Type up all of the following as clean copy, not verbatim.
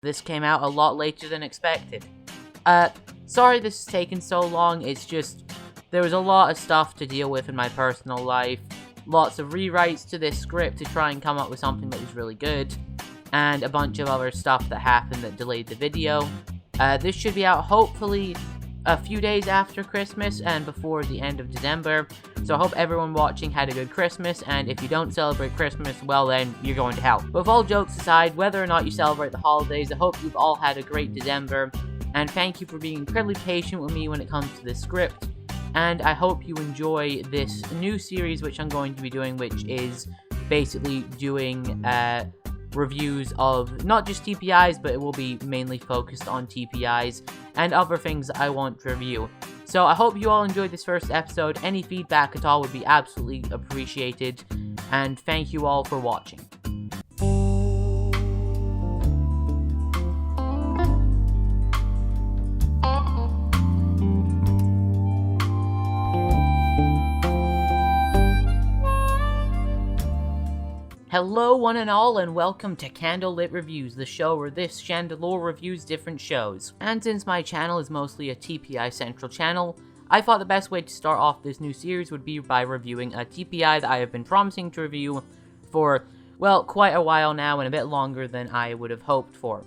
This came out a lot later than expected. Sorry this has taken so long, it's just, there was a lot of stuff to deal with in my personal life, lots of rewrites to this script to try and come up with something that was really good, and a bunch of other stuff that happened that delayed the video. This should be out hopefully a few days after Christmas and before the end of December, so I hope everyone watching had a good Christmas, and if you don't celebrate Christmas, well then, you're going to hell. But with all jokes aside, whether or not you celebrate the holidays, I hope you've all had a great December, and thank you for being incredibly patient with me when it comes to this script, and I hope you enjoy this new series which I'm going to be doing, which is basically doing reviews of not just TPIs, but it will be mainly focused on TPIs and other things that I want to review. So I hope you all enjoyed this first episode. Any feedback at all would be absolutely appreciated, and thank you all for watching. Hello one and all, and welcome to Candlelit Reviews, the show where this chandelier reviews different shows. And since my channel is mostly a TPI central channel, I thought the best way to start off this new series would be by reviewing a TPI that I have been promising to review for, well, quite a while now and a bit longer than I would have hoped for.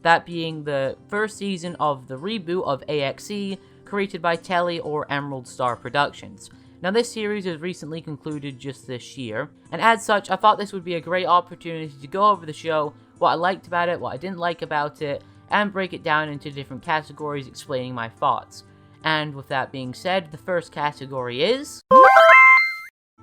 That being the first season of the reboot of AXE, created by Telly or Emerald Star Productions. Now this series was recently concluded just this year, and as such I thought this would be a great opportunity to go over the show, what I liked about it, what I didn't like about it, and break it down into different categories explaining my thoughts. And with that being said, the first category is...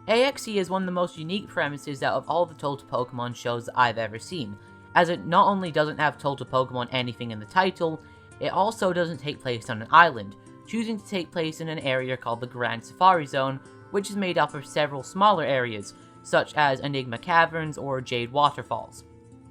AXE is one of the most unique premises out of all the Total Pokemon shows that I've ever seen, as it not only doesn't have Total Pokemon anything in the title, it also doesn't take place on an island, choosing to take place in an area called the Grand Safari Zone, which is made up of several smaller areas, such as Enigma Caverns or Jade Waterfalls.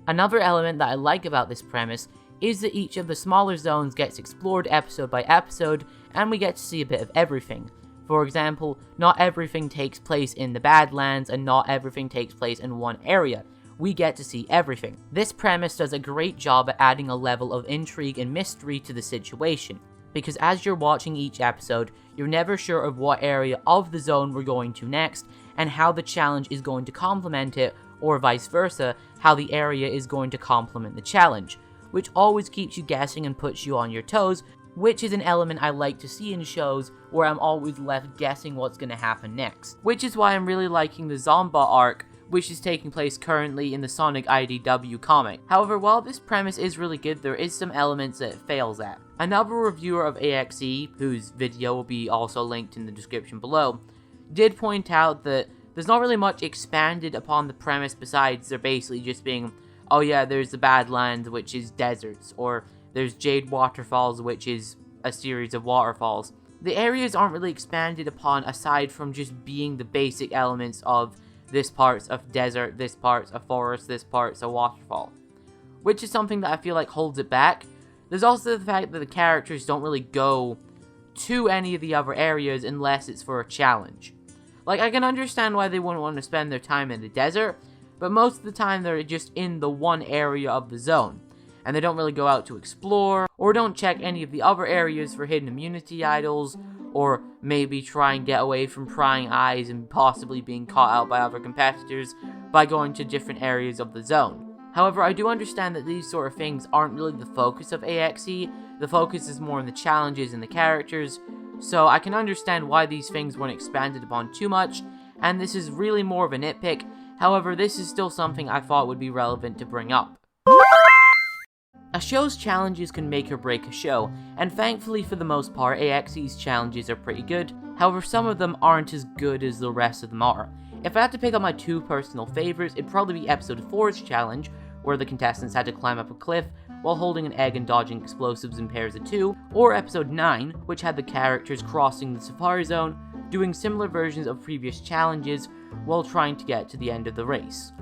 Another element that I like about this premise is that each of the smaller zones gets explored episode by episode, and we get to see a bit of everything. For example, not everything takes place in the Badlands, and not everything takes place in one area. We get to see everything. This premise does a great job at adding a level of intrigue and mystery to the situation, because as you're watching each episode, you're never sure of what area of the zone we're going to next, and how the challenge is going to complement it, or vice versa, how the area is going to complement the challenge, which always keeps you guessing and puts you on your toes, which is an element I like to see in shows where I'm always left guessing what's going to happen next. Which is why I'm really liking the Zomba arc, which is taking place currently in the Sonic IDW comic. However, while this premise is really good, there is some elements that it fails at. Another reviewer of AXE, whose video will be also linked in the description below, did point out that there's not really much expanded upon the premise besides there basically just being, oh yeah, there's the Badlands, which is deserts, or there's Jade Waterfalls, which is a series of waterfalls. The areas aren't really expanded upon aside from just being the basic elements of this part's a desert, this part's a forest, this part's a waterfall, which is something that I feel like holds it back. There's also the fact that the characters don't really go to any of the other areas unless it's for a challenge. Like, I can understand why they wouldn't want to spend their time in the desert, but most of the time they're just in the one area of the zone, and they don't really go out to explore, or don't check any of the other areas for hidden immunity idols, or maybe try and get away from prying eyes and possibly being caught out by other competitors by going to different areas of the zone. However, I do understand that these sort of things aren't really the focus of AXE, the focus is more on the challenges and the characters, so I can understand why these things weren't expanded upon too much, and this is really more of a nitpick. However, this is still something I thought would be relevant to bring up. A show's challenges can make or break a show, and thankfully for the most part, AXE's challenges are pretty good. However, some of them aren't as good as the rest of them are. If I had to pick up my two personal favorites, it'd probably be episode 4's challenge, where the contestants had to climb up a cliff while holding an egg and dodging explosives in pairs of 2, or episode 9, which had the characters crossing the Safari Zone, doing similar versions of previous challenges while trying to get to the end of the race.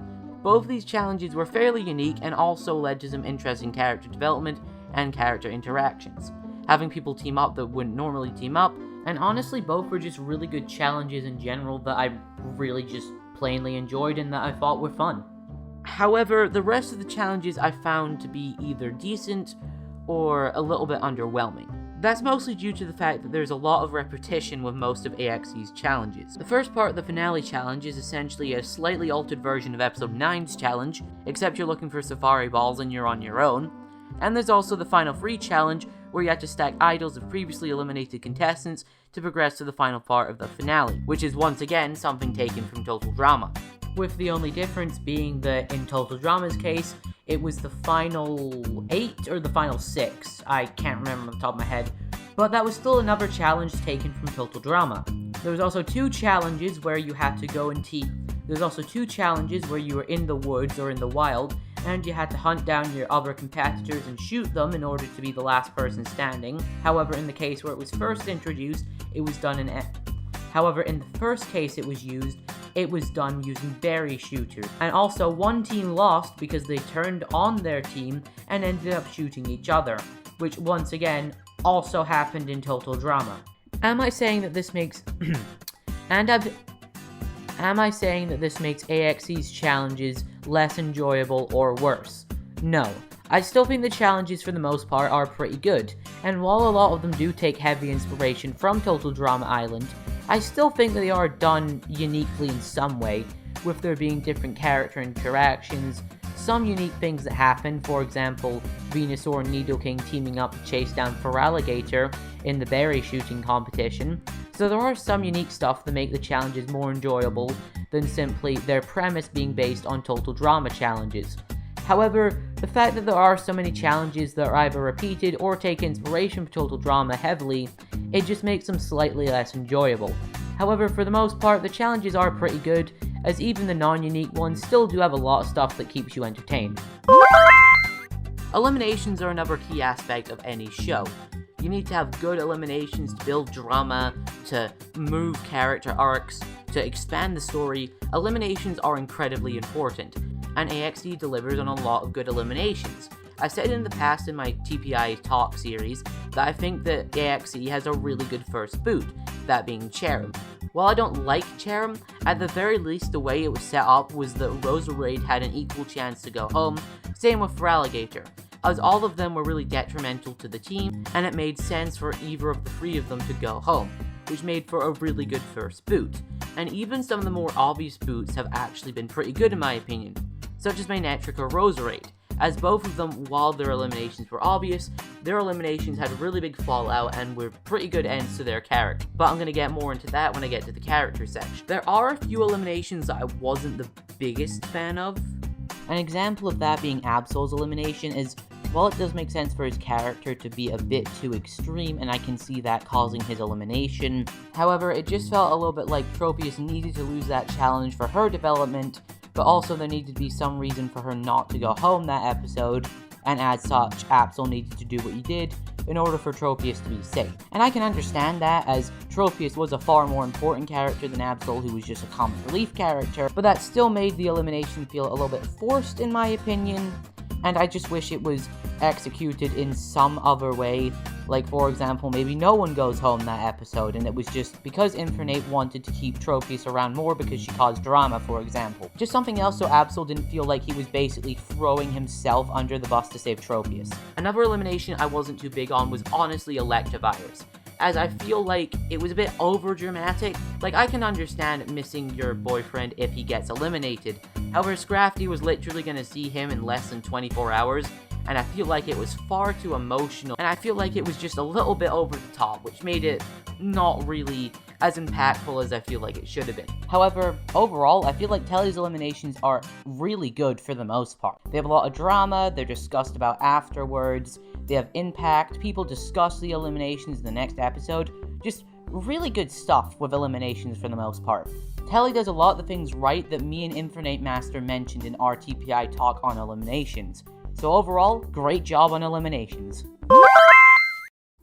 Both of these challenges were fairly unique and also led to some interesting character development and character interactions, having people team up that wouldn't normally team up, and honestly both were just really good challenges in general that I really just plainly enjoyed and that I thought were fun. However, the rest of the challenges I found to be either decent or a little bit underwhelming. That's mostly due to the fact that there's a lot of repetition with most of AXE's challenges. The first part of the finale challenge is essentially a slightly altered version of episode 9's challenge, except you're looking for safari balls and you're on your own. And there's also the final free challenge, where you have to stack idols of previously eliminated contestants to progress to the final part of the finale, which is once again something taken from Total Drama. With the only difference being that in Total Drama's case, it was the final 8 or the final 6, I can't remember off the top of my head, but that was still another challenge taken from Total Drama. There was also 2 challenges where you had to go and There's also 2 challenges where you were in the woods or in the wild, and you had to hunt down your other competitors and shoot them in order to be the last person standing. However, in the case where it was first introduced, it was done in However, in the first case it was used, it was done using berry shooters. And also, one team lost because they turned on their team and ended up shooting each other, which once again also happened in Total Drama. Am I saying that this makes Am I saying that this makes AXE's challenges less enjoyable or worse? No. I still think the challenges for the most part are pretty good, and while a lot of them do take heavy inspiration from Total Drama Island, I still think that they are done uniquely in some way, with there being different character interactions, some unique things that happen, for example, Venusaur and Nidoking teaming up to chase down Feraligatr in the berry shooting competition, so there are some unique stuff that make the challenges more enjoyable than simply their premise being based on Total Drama challenges. However, the fact that there are so many challenges that are either repeated or take inspiration from Total Drama heavily, it just makes them slightly less enjoyable. However, for the most part, the challenges are pretty good, as even the non-unique ones still do have a lot of stuff that keeps you entertained. Eliminations are another key aspect of any show. You need to have good eliminations to build drama, to move character arcs, to expand the story. Eliminations are incredibly important, and AXE delivers on a lot of good eliminations. I said in the past in my TPI Talk series that I think that AXE has a really good first boot, that being Cherub. While I don't like Cherub, at the very least the way it was set up was that Roserade had an equal chance to go home, same with Feraligatr, as all of them were really detrimental to the team, and it made sense for either of the 3 of them to go home, which made for a really good first boot. And even some of the more obvious boots have actually been pretty good in my opinion, such as Manectric or Roserade, as both of them, while their eliminations were obvious, their eliminations had a really big fallout and were pretty good ends to their character. But I'm going to get more into that when I get to the character section. There are a few eliminations that I wasn't the biggest fan of. An example of that being Absol's elimination is, while it does make sense for his character to be a bit too extreme, and I can see that causing his elimination, however, it just felt a little bit like Tropius needed to lose that challenge for her development, but also there needed to be some reason for her not to go home that episode, and as such, Absol needed to do what he did in order for Tropius to be safe. And I can understand that, as Tropius was a far more important character than Absol, who was just a comic relief character, but that still made the elimination feel a little bit forced in my opinion, and I just wish it was executed in some other way. Like, for example, maybe no one goes home that episode, and it was just because Infernape wanted to keep Tropius around more because she caused drama, for example. Just something else so Absol didn't feel like he was basically throwing himself under the bus to save Tropius. Another elimination I wasn't too big on was honestly Electivires, as I feel like it was a bit over-dramatic. Like, I can understand missing your boyfriend if he gets eliminated. However, Scrafty was literally going to see him in less than 24 hours, and I feel like it was far too emotional, and I feel like it was just a little bit over the top, which made it not really as impactful as I feel like it should have been. However, overall, I feel like Telly's eliminations are really good for the most part. They have a lot of drama, they're discussed about afterwards, they have impact, people discuss the eliminations in the next episode, just really good stuff with eliminations for the most part. Telly does a lot of the things right that me and Infernape Master mentioned in our TPI talk on eliminations. So overall, great job on eliminations.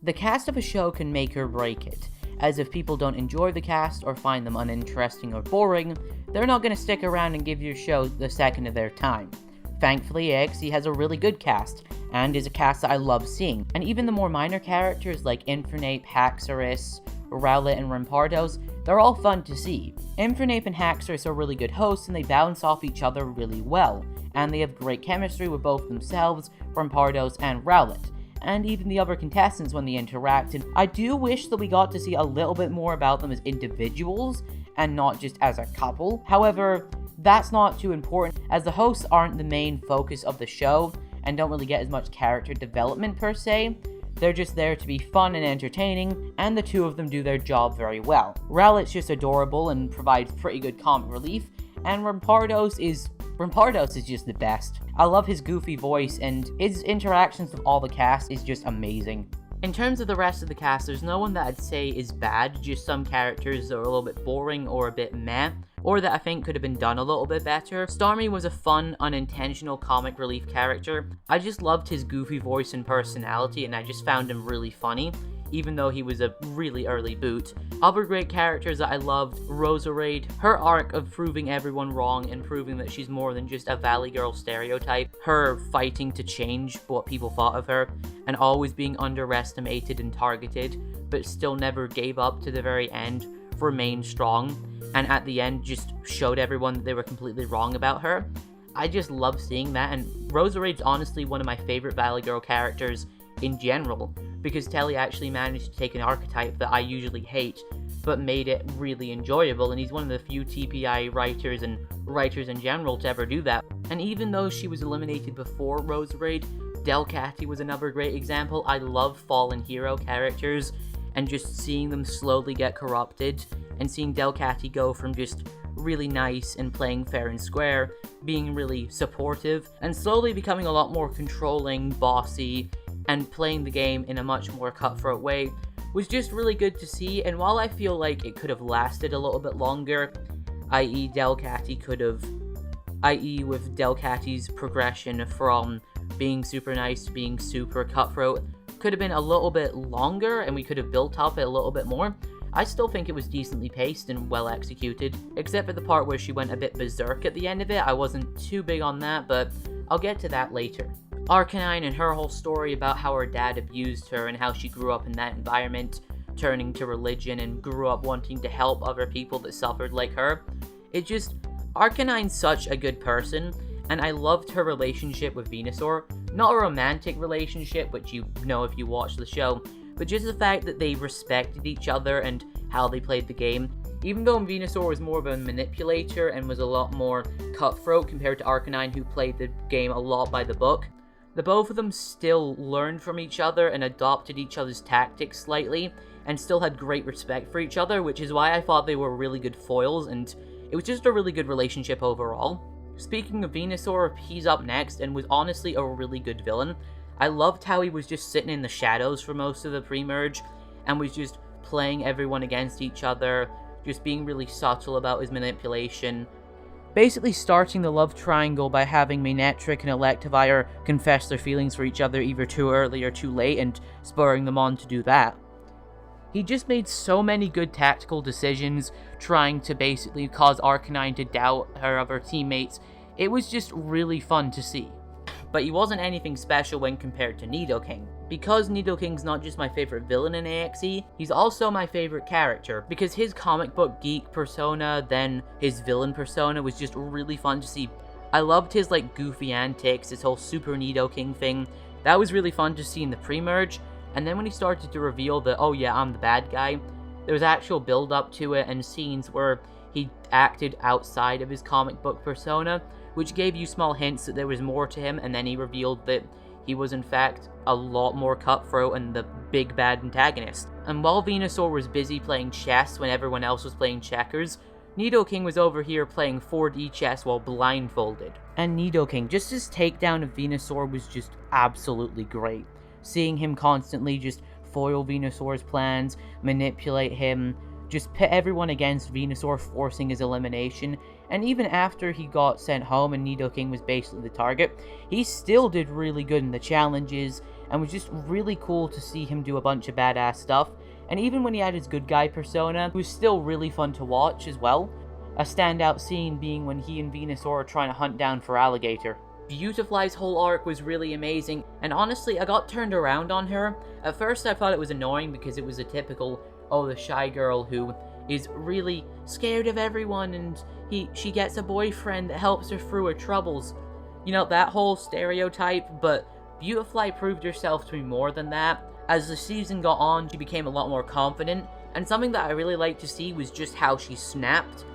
The cast of a show can make or break it, as if people don't enjoy the cast or find them uninteresting or boring, they're not going to stick around and give your show the second of their time. Thankfully, AXE has a really good cast, and is a cast that I love seeing, and even the more minor characters like Infernape, Haxorus, Rowlet, and Rampardos, they're all fun to see. Infernape and Haxorus are really good hosts, and they bounce off each other really well, and they have great chemistry with both themselves, Rampardos and Rowlet, and even the other contestants when they interact. And I do wish that we got to see a little bit more about them as individuals, and not just as a couple. However, that's not too important, as the hosts aren't the main focus of the show, and don't really get as much character development per se. They're just there to be fun and entertaining, and the two of them do their job very well. Rowlet's just adorable and provides pretty good comic relief, and Rampardos is just the best. I love his goofy voice, and his interactions with all the cast is just amazing. In terms of the rest of the cast, there's no one that I'd say is bad, just some characters that are a little bit boring or a bit meh, or that I think could have been done a little bit better. Starmie was a fun, unintentional comic relief character. I just loved his goofy voice and personality, and I just found him really funny, even though he was a really early boot. Other great characters that I loved, Roserade, her arc of proving everyone wrong and proving that she's more than just a Valley Girl stereotype, her fighting to change what people thought of her, and always being underestimated and targeted, but still never gave up to the very end, remained strong, and at the end just showed everyone that they were completely wrong about her. I just love seeing that, and Roserade's honestly one of my favorite Valley Girl characters in general, because Telly actually managed to take an archetype that I usually hate, but made it really enjoyable, and he's one of the few TPI writers and writers in general to ever do that. And even though she was eliminated before Roserade, Delcatty was another great example. I love fallen hero characters, and just seeing them slowly get corrupted, and seeing Delcatty go from just really nice and playing fair and square, being really supportive, and slowly becoming a lot more controlling, bossy, and playing the game in a much more cutthroat way, was just really good to see. And while I feel like it could have lasted a little bit longer, i.e. with Delcatty's progression from being super nice to being super cutthroat, could have been a little bit longer, and we could have built up it a little bit more. I still think it was decently paced and well executed, except for the part where she went a bit berserk at the end of it. I wasn't too big on that, but I'll get to that later. Arcanine and her whole story about how her dad abused her and how she grew up in that environment, turning to religion and grew up wanting to help other people that suffered like her. Arcanine's such a good person, and I loved her relationship with Venusaur. Not a romantic relationship, which you know if you watch the show, but just the fact that they respected each other and how they played the game. Even though Venusaur was more of a manipulator and was a lot more cutthroat compared to Arcanine, who played the game a lot by the book, the both of them still learned from each other and adopted each other's tactics slightly, and still had great respect for each other, which is why I thought they were really good foils, and it was just a really good relationship overall. Speaking of Venusaur, he's up next, and was honestly a really good villain. I loved how he was just sitting in the shadows for most of the pre-merge, and was just playing everyone against each other, just being really subtle about his manipulation. Basically starting the love triangle by having Manectric and Electivire confess their feelings for each other either too early or too late, and spurring them on to do that. He just made so many good tactical decisions, trying to basically cause Arcanine to doubt her other teammates. It was just really fun to see. But he wasn't anything special when compared to Nidoking. Because Nidoking's not just my favorite villain in AXE, he's also my favorite character, because his comic book geek persona, then his villain persona, was just really fun to see. I loved his goofy antics, his whole Super Nidoking thing. That was really fun to see in the pre-merge, and then when he started to reveal that, oh yeah, I'm the bad guy, there was actual build-up to it and scenes where he acted outside of his comic book persona, which gave you small hints that there was more to him, and then he revealed that he was in fact a lot more cutthroat and the big bad antagonist. And while Venusaur was busy playing chess when everyone else was playing checkers, Nidoking was over here playing 4D chess while blindfolded. And Nidoking, just his takedown of Venusaur was just absolutely great. Seeing him constantly just foil Venusaur's plans, manipulate him, just pit everyone against Venusaur, forcing his elimination. And even after he got sent home and Nidoking was basically the target, he still did really good in the challenges, and was just really cool to see him do a bunch of badass stuff. And even when he had his good guy persona, it was still really fun to watch as well. A standout scene being when he and Venusaur are trying to hunt down for Alligator. Beautifly's whole arc was really amazing, and honestly, I got turned around on her. At first I thought it was annoying because it was a typical, oh, the shy girl who is really scared of everyone, and she gets a boyfriend that helps her through her troubles. You know, that whole stereotype, but Beautifly proved herself to be more than that. As the season got on, she became a lot more confident, and something that I really liked to see was just how she snapped.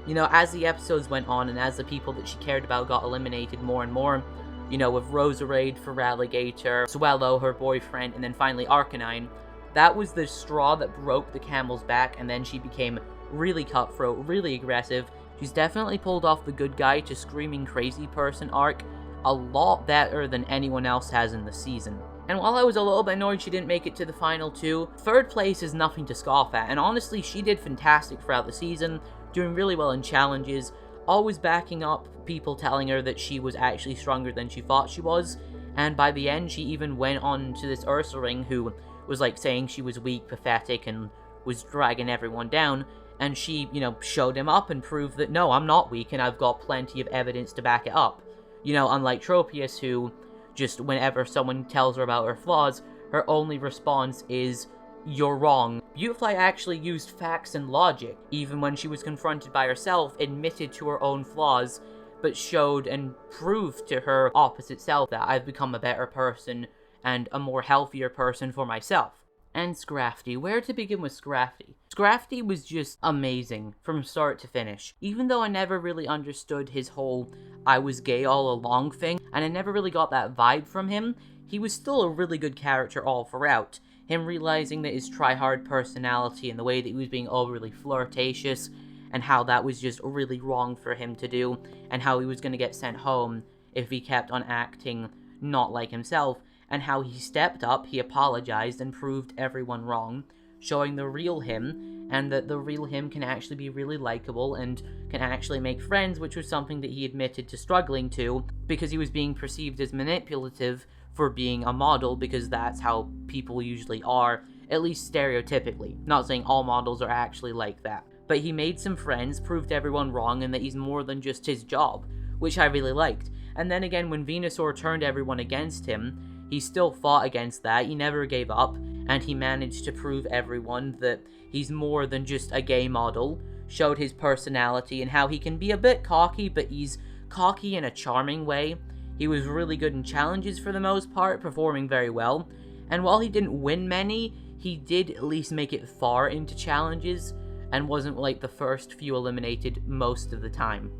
You know, as the episodes went on, and as the people that she cared about got eliminated more and more, you know, with Roserade, Feraligatr, Swellow, her boyfriend, and then finally Arcanine, that was the straw that broke the camel's back, and then she became really cutthroat, really aggressive. She's definitely pulled off the good guy to screaming crazy person arc a lot better than anyone else has in the season. And while I was a little bit annoyed she didn't make it to the final two, third place is nothing to scoff at, and honestly, she did fantastic throughout the season, doing really well in challenges, always backing up people telling her that she was actually stronger than she thought she was, and by the end, she even went on to this Ursaring who was like saying she was weak, pathetic, and was dragging everyone down, and she, you know, showed him up and proved that, no, I'm not weak, and I've got plenty of evidence to back it up. You know, unlike Tropius, who just whenever someone tells her about her flaws, her only response is, "You're wrong." Beautifly actually used facts and logic, even when she was confronted by herself, admitted to her own flaws, but showed and proved to her opposite self that I've become a better person and a more healthier person for myself. And Scrafty, where to begin with Scrafty? Scrafty was just amazing from start to finish. Even though I never really understood his whole I was gay all along thing, and I never really got that vibe from him, he was still a really good character all throughout. Him realizing that his try-hard personality and the way that he was being overly flirtatious, and how that was just really wrong for him to do, and how he was going to get sent home if he kept on acting not like himself, and how he stepped up, he apologized, and proved everyone wrong, showing the real him, and that the real him can actually be really likable and can actually make friends, which was something that he admitted to struggling to, because he was being perceived as manipulative for being a model, because that's how people usually are, at least stereotypically. Not saying all models are actually like that. But he made some friends, proved everyone wrong, and that he's more than just his job, which I really liked. And then again, when Venusaur turned everyone against him, he still fought against that, he never gave up, and he managed to prove everyone that he's more than just a gay model, showed his personality and how he can be a bit cocky, but he's cocky in a charming way. He was really good in challenges for the most part, performing very well, and while he didn't win many, he did at least make it far into challenges, and wasn't like the first few eliminated most of the time.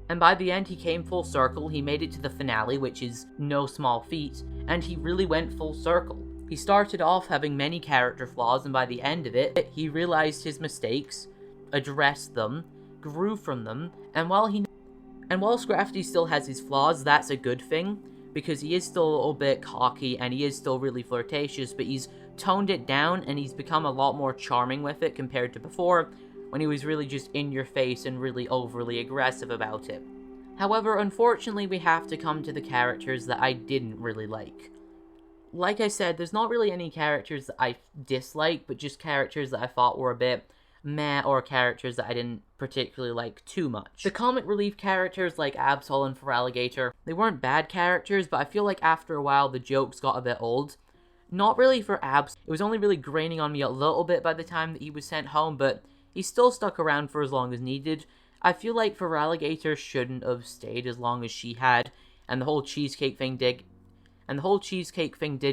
And by the end, he came full circle, he made it to the finale, which is no small feat, and he really went full circle. He started off having many character flaws, and by the end of it, he realized his mistakes, addressed them, grew from them, and while Scrafty still has his flaws, that's a good thing, because he is still a little bit cocky, and he is still really flirtatious, but he's toned it down, and he's become a lot more charming with it compared to before, when he was really just in your face and really overly aggressive about it. However, unfortunately, we have to come to the characters that I didn't really like. Like I said, there's not really any characters that I dislike, but just characters that I thought were a bit meh, or characters that I didn't particularly like too much. The comic relief characters like Absol and Feraligatr, they weren't bad characters, but I feel like after a while the jokes got a bit old. Not really for Abs, it was only really graining on me a little bit by the time that he was sent home, but he still stuck around for as long as needed. I feel like Feraligatr shouldn't have stayed as long as she had, and the whole cheesecake thing did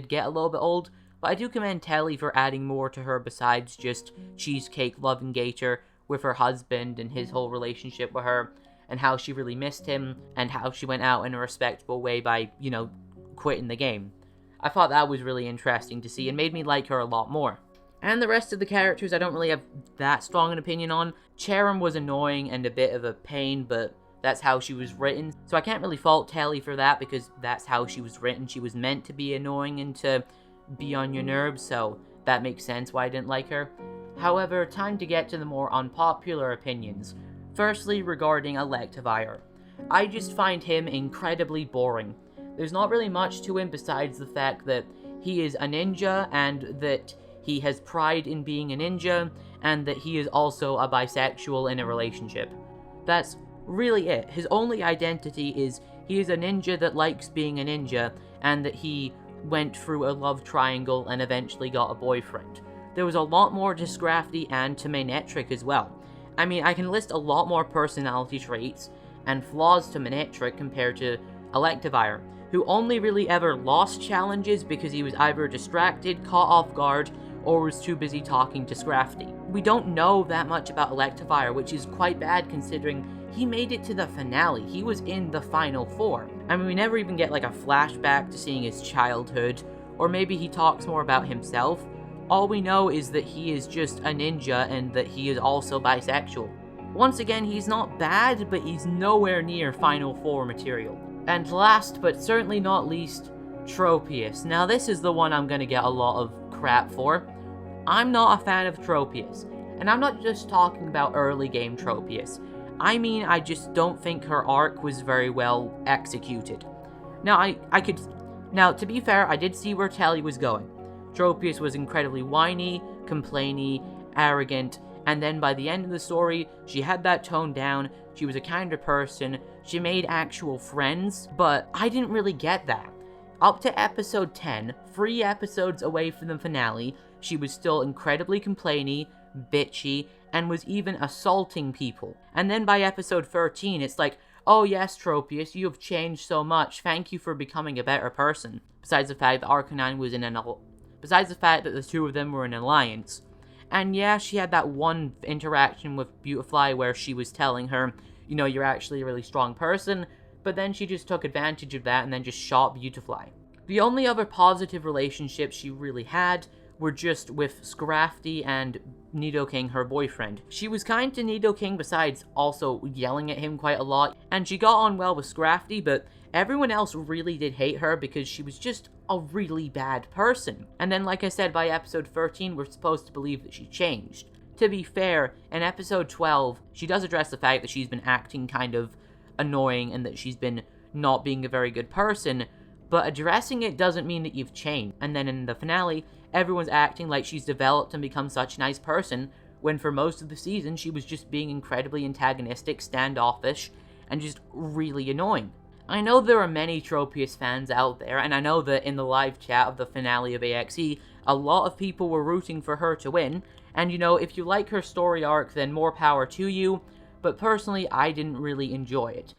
get a little bit old, but I do commend Telly for adding more to her besides just cheesecake loving Gator with her husband and his whole relationship with her, and how she really missed him, and how she went out in a respectable way by, you know, quitting the game. I thought that was really interesting to see and made me like her a lot more. And the rest of the characters I don't really have that strong an opinion on. Cherim was annoying and a bit of a pain, but that's how she was written. So I can't really fault Telly for that because that's how she was written. She was meant to be annoying and to be on your nerves, so that makes sense why I didn't like her. However, time to get to the more unpopular opinions. Firstly, regarding Electivire. I just find him incredibly boring. There's not really much to him besides the fact that he is a ninja and that he has pride in being a ninja, and that he is also a bisexual in a relationship. That's really it. His only identity is he is a ninja that likes being a ninja, and that he went through a love triangle and eventually got a boyfriend. there was a lot more to Scrafty and to Manetric as well. I mean, I can list a lot more personality traits and flaws to Manetric compared to Electivire, who only really ever lost challenges because he was either distracted, caught off guard, or was too busy talking to Scrafty. We don't know that much about Electivire, which is quite bad considering he made it to the finale. He was in the final 4. I mean, we never even get like a flashback to seeing his childhood, or maybe he talks more about himself. All we know is that he is just a ninja and that he is also bisexual. Once again, he's not bad, but he's nowhere near Final 4 material. And last, but certainly not least, Tropius. Now this is the one I'm gonna get a lot of crap for. I'm not a fan of Tropius, and I'm not just talking about early game Tropius. I mean, I just don't think her arc was very well executed. Now, Now, to be fair, I did see where Telly was going. Tropius was incredibly whiny, complainy, arrogant, and then by the end of the story, she had that toned down, she was a kinder person, she made actual friends, but I didn't really get that. Up to episode 10, 3 episodes away from the finale, she was still incredibly complainy, bitchy, and was even assaulting people. And then by episode 13, it's like, oh yes, Tropius, you have changed so much, thank you for becoming a better person. Besides the fact that Arcanine was besides the fact that the two of them were in an alliance. And yeah, she had that one interaction with Beautifly where she was telling her, you know, you're actually a really strong person, but then she just took advantage of that and then just shot Beautifly. The only other positive relationships she really had were just with Scrafty and Nidoking, her boyfriend. She was kind to Nidoking besides also yelling at him quite a lot, and she got on well with Scrafty, but everyone else really did hate her because she was just a really bad person. And then, like I said, by episode 13, we're supposed to believe that she changed. To be fair, in episode 12, she does address the fact that she's been acting kind of annoying and that she's been not being a very good person, but addressing it doesn't mean that you've changed. And then in the finale, everyone's acting like she's developed and become such a nice person, when for most of the season, she was just being incredibly antagonistic, standoffish, and just really annoying. I know there are many Tropius fans out there, and I know that in the live chat of the finale of AXE, a lot of people were rooting for her to win, and you know, if you like her story arc, then more power to you, but personally, I didn't really enjoy it.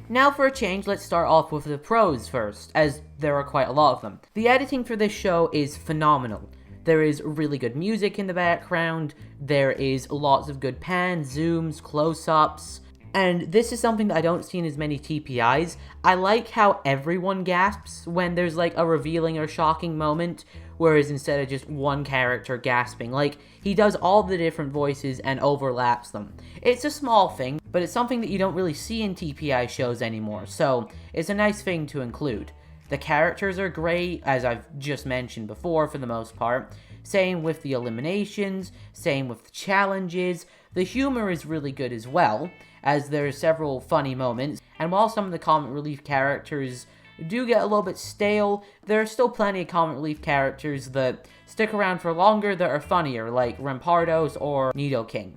Now for a change, let's start off with the pros first, as there are quite a lot of them. The editing for this show is phenomenal. There is really good music in the background, there is lots of good pans, zooms, close-ups, and this is something that I don't see in as many TPIs. I like how everyone gasps when there's like a revealing or shocking moment, whereas instead of just one character gasping, like, he does all the different voices and overlaps them. It's a small thing, but it's something that you don't really see in TPI shows anymore, so it's a nice thing to include. The characters are great, as I've just mentioned before for the most part. Same with the eliminations, same with the challenges. The humor is really good as well, as there are several funny moments, and while some of the comic relief characters do get a little bit stale, there are still plenty of comic relief characters that stick around for longer that are funnier, like Rampardos or Nidoking.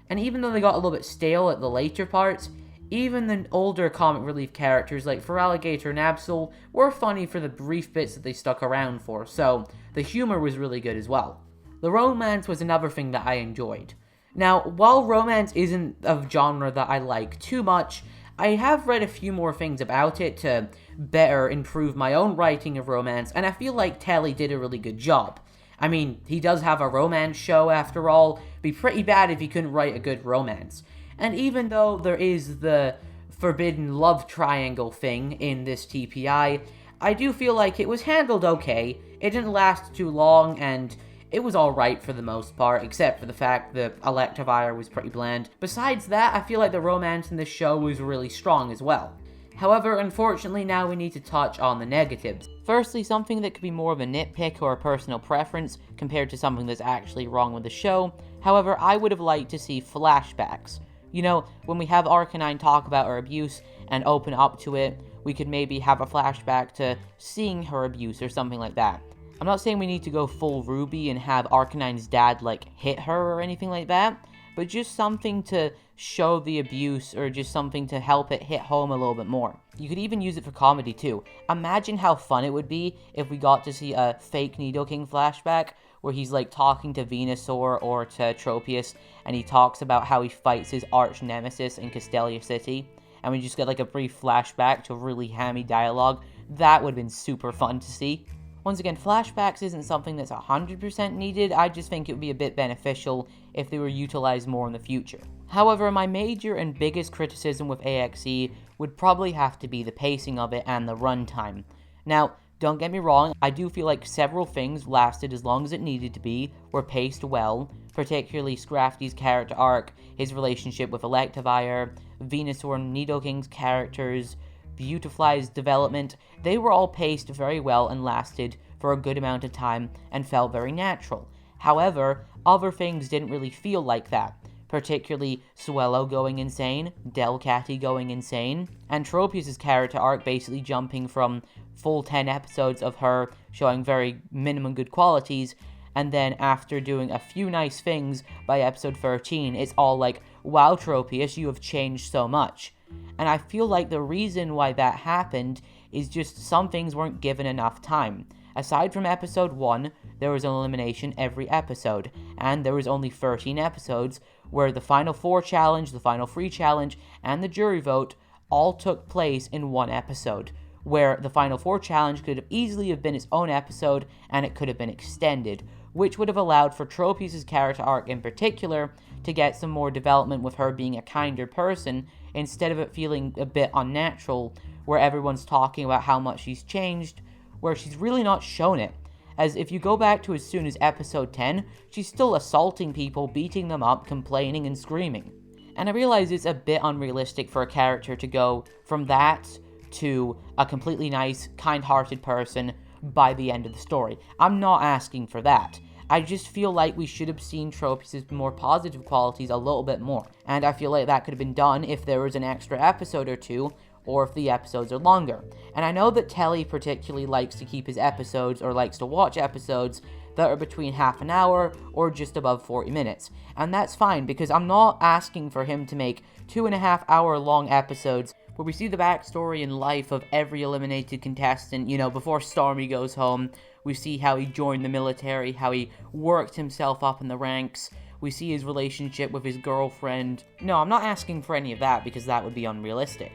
And even though they got a little bit stale at the later parts, even the older comic relief characters like Feraligatr and Absol were funny for the brief bits that they stuck around for, so the humor was really good as well. The romance was another thing that I enjoyed. Now, while romance isn't a genre that I like too much, I have read a few more things about it to better improve my own writing of romance, and I feel like Telly did a really good job. I mean, he does have a romance show after all. It'd be pretty bad if he couldn't write a good romance. And even though there is the forbidden love triangle thing in this TPI, I do feel like it was handled okay. It didn't last too long, and it was alright for the most part, except for the fact that Electivire was pretty bland. Besides that, I feel like the romance in this show was really strong as well. However, unfortunately, now we need to touch on the negatives. Firstly, something that could be more of a nitpick or a personal preference compared to something that's actually wrong with the show. However, I would have liked to see flashbacks. You know, when we have Arcanine talk about her abuse and open up to it, we could maybe have a flashback to seeing her abuse or something like that. I'm not saying we need to go full Ruby and have Arcanine's dad, like, hit her or anything like that, but just something to show the abuse or just something to help it hit home a little bit more. You could even use it for comedy too. Imagine how fun it would be if we got to see a fake Nidoking flashback where he's like talking to Venusaur or to Tropius, and he talks about how he fights his arch nemesis in Castelia City, and we just get like a brief flashback to really hammy dialogue. That would have been super fun to see. Once again, flashbacks isn't something that's 100% needed, I just think it would be a bit beneficial if they were utilized more in the future. However, my major and biggest criticism with AXE would probably have to be the pacing of it and the runtime. Now, don't get me wrong, I do feel like several things lasted as long as it needed to be, were paced well, particularly Scrafty's character arc, his relationship with Electivire, Venusaur and Nidoking's characters, Beautifly's development. They were all paced very well and lasted for a good amount of time and felt very natural. However, other things didn't really feel like that, particularly Swellow going insane, Delcatty going insane, and Tropius' character arc basically jumping from full 10 episodes of her showing very minimum good qualities, and then after doing a few nice things by episode 13, it's all like, wow Tropius, you have changed so much. And I feel like the reason why that happened is just some things weren't given enough time. Aside from episode 1, there was an elimination every episode, and there was only 13 episodes where the Final 4 challenge, the Final 3 challenge, and the jury vote all took place in one episode, where the Final 4 challenge could have easily have been its own episode, and it could have been extended, which would have allowed for Tropius' character arc in particular to get some more development with her being a kinder person, instead of it feeling a bit unnatural, where everyone's talking about how much she's changed, where she's really not shown it. As if you go back to as soon as episode 10, she's still assaulting people, beating them up, complaining and screaming. And I realize it's a bit unrealistic for a character to go from that to a completely nice, kind-hearted person by the end of the story. I'm not asking for that. I just feel like we should have seen Tropius' more positive qualities a little bit more. And I feel like that could have been done if there was an extra episode or two, or if the episodes are longer. And I know that Telly particularly likes to keep his episodes, or likes to watch episodes, that are between half an hour or just above 40 minutes. And that's fine, because I'm not asking for him to make 2.5 hour long episodes where we see the backstory and life of every eliminated contestant, you know, before Stormy goes home. We see how he joined the military, how he worked himself up in the ranks. We see his relationship with his girlfriend. No, I'm not asking for any of that, because that would be unrealistic.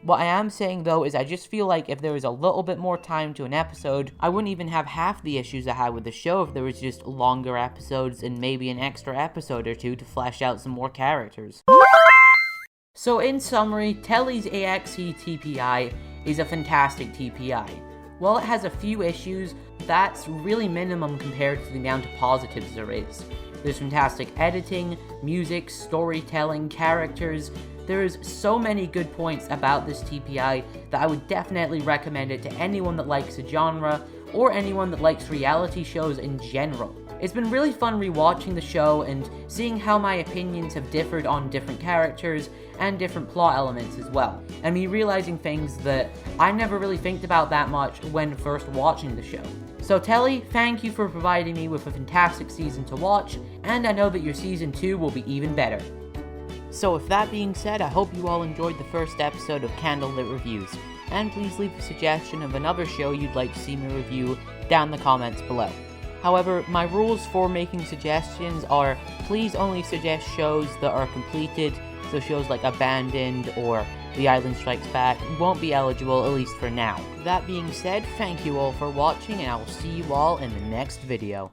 What I am saying, though, is I just feel like if there was a little bit more time to an episode, I wouldn't even have half the issues I had with the show if there was just longer episodes and maybe an extra episode or two to flesh out some more characters. So in summary, Telly's AXE TPI is a fantastic TPI. While it has a few issues, that's really minimum compared to the amount of positives there is. There's fantastic editing, music, storytelling, characters. There's so many good points about this TPI that I would definitely recommend it to anyone that likes the genre, or anyone that likes reality shows in general. It's been really fun rewatching the show and seeing how my opinions have differed on different characters and different plot elements as well, and me realizing things that I never really think about that much when first watching the show. So Telly, thank you for providing me with a fantastic season to watch, and I know that your season 2 will be even better. So with that being said, I hope you all enjoyed the first episode of Candlelit Reviews, and please leave a suggestion of another show you'd like to see me review down in the comments below. However, my rules for making suggestions are, please only suggest shows that are completed, so shows like Abandoned or The Island Strikes Back won't be eligible, at least for now. That being said, thank you all for watching, and I will see you all in the next video.